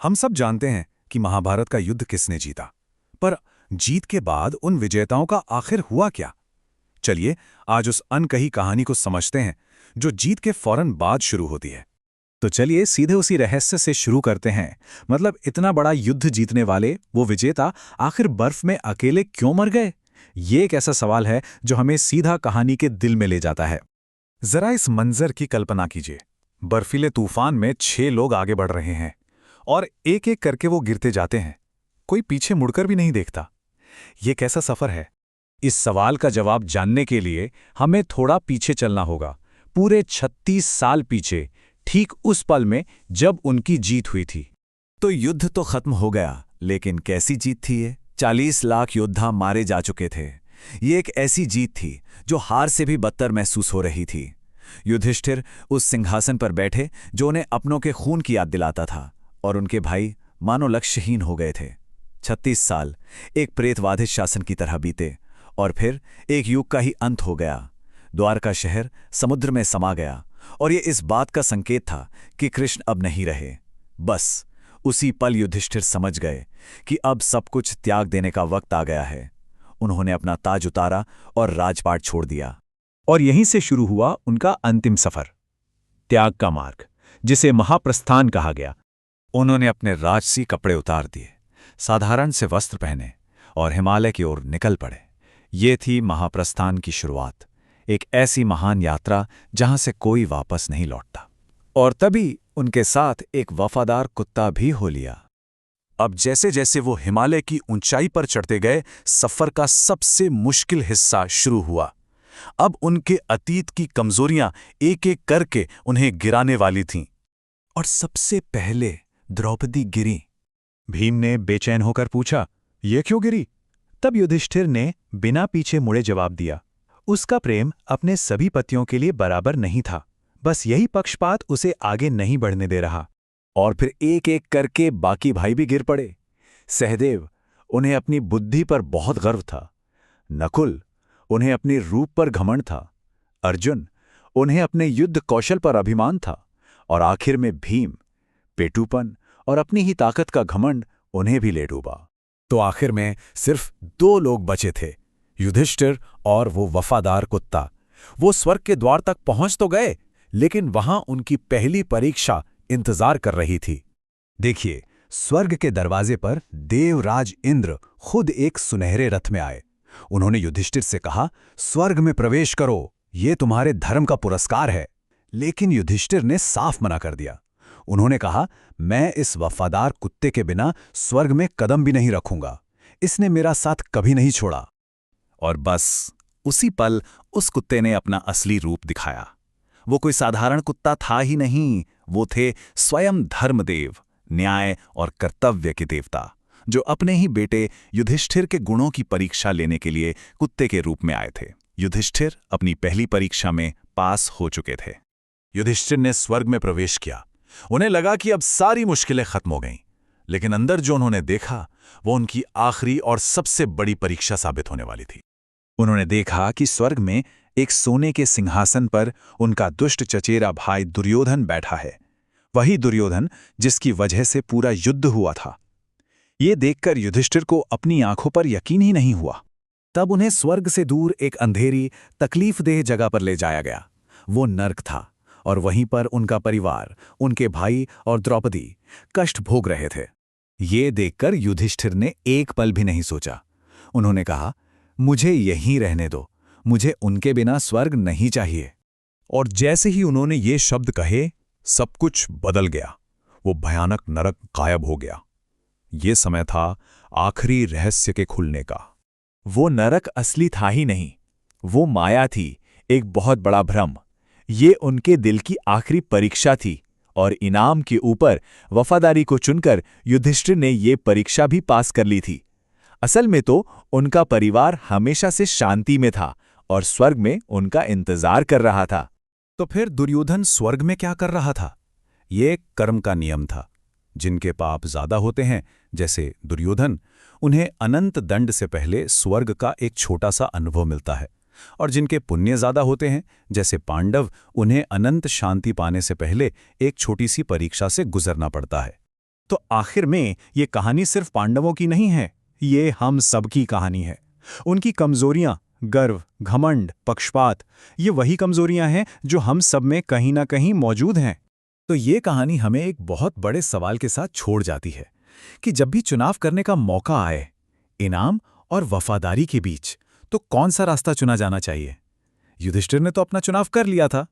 हम सब जानते हैं कि महाभारत का युद्ध किसने जीता, पर जीत के बाद उन विजेताओं का आखिर हुआ क्या? चलिए आज उस अनकही कहानी को समझते हैं जो जीत के फौरन बाद शुरू होती है। तो चलिए सीधे उसी रहस्य से शुरू करते हैं। मतलब इतना बड़ा युद्ध जीतने वाले वो विजेता आखिर बर्फ में अकेले क्यों मर गए? ये एक ऐसा सवाल है जो हमें सीधा कहानी के दिल में ले जाता है। जरा इस मंजर की कल्पना कीजिए। बर्फीले तूफान में 6 लोग आगे बढ़ रहे हैं और एक एक करके वो गिरते जाते हैं। कोई पीछे मुड़कर भी नहीं देखता। ये कैसा सफर है? इस सवाल का जवाब जानने के लिए हमें थोड़ा पीछे चलना होगा, पूरे 36 साल पीछे, ठीक उस पल में जब उनकी जीत हुई थी। तो युद्ध तो खत्म हो गया, लेकिन कैसी जीत थी ये? 40 लाख योद्धा मारे जा चुके थे। ये एक ऐसी जीत थी जो हार से भी बदतर महसूस हो रही थी। युधिष्ठिर उस सिंहासन पर बैठे जो उन्हें अपनों के खून की याद दिलाता था, और उनके भाई मानो लक्ष्यहीन हो गए थे। 36 साल एक प्रेतवाधित शासन की तरह बीते, और फिर एक युग का ही अंत हो गया। द्वारका शहर समुद्र में समा गया, और ये इस बात का संकेत था कि कृष्ण अब नहीं रहे। बस उसी पल युधिष्ठिर समझ गए कि अब सब कुछ त्याग देने का वक्त आ गया है। उन्होंने अपना ताज उतारा और राजपाट छोड़ दिया। और यहीं से शुरू हुआ उनका अंतिम सफर, त्याग का मार्ग, जिसे महाप्रस्थान कहा गया। उन्होंने अपने राजसी कपड़े उतार दिए, साधारण से वस्त्र पहने और हिमालय की ओर निकल पड़े। ये थी महाप्रस्थान की शुरुआत, एक ऐसी महान यात्रा जहां से कोई वापस नहीं लौटता। और तभी उनके साथ एक वफादार कुत्ता भी हो लिया। अब जैसे जैसे वो हिमालय की ऊंचाई पर चढ़ते गए, सफर का सबसे मुश्किल हिस्सा शुरू हुआ। अब उनके अतीत की कमजोरियां एक एक करके उन्हें गिराने वाली थीं। और सबसे पहले द्रौपदी गिरी। भीम ने बेचैन होकर पूछा, ये क्यों गिरी? तब युधिष्ठिर ने बिना पीछे मुड़े जवाब दिया, उसका प्रेम अपने सभी पतियों के लिए बराबर नहीं था। बस यही पक्षपात उसे आगे नहीं बढ़ने दे रहा। और फिर एक एक करके बाकी भाई भी गिर पड़े। सहदेव, उन्हें अपनी बुद्धि पर बहुत गर्व था। नकुल, उन्हें अपने रूप पर घमंड था। अर्जुन, उन्हें अपने युद्ध कौशल पर अभिमान था। और आखिर में भीम, पेटूपन और अपनी ही ताकत का घमंड उन्हें भी ले डूबा। तो आखिर में सिर्फ 2 लोग बचे थे, युधिष्ठिर और वो वफादार कुत्ता। वो स्वर्ग के द्वार तक पहुंच तो गए, लेकिन वहां उनकी पहली परीक्षा इंतजार कर रही थी। देखिए, स्वर्ग के दरवाजे पर देवराज इंद्र खुद एक सुनहरे रथ में आए। उन्होंने युधिष्ठिर से कहा, स्वर्ग में प्रवेश करो, ये तुम्हारे धर्म का पुरस्कार है। लेकिन युधिष्ठिर ने साफ मना कर दिया। उन्होंने कहा, मैं इस वफादार कुत्ते के बिना स्वर्ग में कदम भी नहीं रखूंगा। इसने मेरा साथ कभी नहीं छोड़ा। और बस उसी पल उस कुत्ते ने अपना असली रूप दिखाया। वो कोई साधारण कुत्ता था ही नहीं, वो थे स्वयं धर्मदेव, न्याय और कर्तव्य के देवता, जो अपने ही बेटे युधिष्ठिर के गुणों की परीक्षा लेने के लिए कुत्ते के रूप में आए थे। युधिष्ठिर अपनी पहली परीक्षा में पास हो चुके थे। युधिष्ठिर ने स्वर्ग में प्रवेश किया। उन्हें लगा कि अब सारी मुश्किलें खत्म हो गईं, लेकिन अंदर जो उन्होंने देखा वो उनकी आखिरी और सबसे बड़ी परीक्षा साबित होने वाली थी। उन्होंने देखा कि स्वर्ग में एक सोने के सिंहासन पर उनका दुष्ट चचेरा भाई दुर्योधन बैठा है। वही दुर्योधन जिसकी वजह से पूरा युद्ध हुआ था। ये देखकर युधिष्ठिर को अपनी आंखों पर यकीन ही नहीं हुआ। तब उन्हें स्वर्ग से दूर एक अंधेरी, तकलीफदेह जगह पर ले जाया गया। वो नर्क था, और वहीं पर उनका परिवार, उनके भाई और द्रौपदी कष्ट भोग रहे थे। ये देखकर युधिष्ठिर ने एक पल भी नहीं सोचा। उन्होंने कहा, मुझे यहीं रहने दो, मुझे उनके बिना स्वर्ग नहीं चाहिए। और जैसे ही उन्होंने ये शब्द कहे, सब कुछ बदल गया। वो भयानक नरक गायब हो गया। ये समय था आखिरी रहस्य के खुलने का। वो नरक असली था ही नहीं, वो माया थी, एक बहुत बड़ा भ्रम। ये उनके दिल की आखिरी परीक्षा थी, और इनाम के ऊपर वफादारी को चुनकर युधिष्ठिर ने ये परीक्षा भी पास कर ली थी। असल में तो उनका परिवार हमेशा से शांति में था और स्वर्ग में उनका इंतजार कर रहा था। तो फिर दुर्योधन स्वर्ग में क्या कर रहा था? ये कर्म का नियम था। जिनके पाप ज्यादा होते हैं, जैसे दुर्योधन, उन्हें अनंत दंड से पहले स्वर्ग का एक छोटा सा अनुभव मिलता है। और जिनके पुण्य ज्यादा होते हैं, जैसे पांडव, उन्हें अनंत शांति पाने से पहले एक छोटी सी परीक्षा से गुजरना पड़ता है। तो आखिर में ये कहानी सिर्फ पांडवों की नहीं है, ये हम सबकी कहानी है। उनकी कमजोरियां, गर्व, घमंड, पक्षपात, ये वही कमजोरियां हैं जो हम सब में कहीं ना कहीं मौजूद हैं। तो ये कहानी हमें एक बहुत बड़े सवाल के साथ छोड़ जाती है कि जब भी चुनाव करने का मौका आए, इनाम और वफादारी के बीच तो कौन सा रास्ता चुना जाना चाहिए। युधिष्ठिर ने तो अपना चुनाव कर लिया था,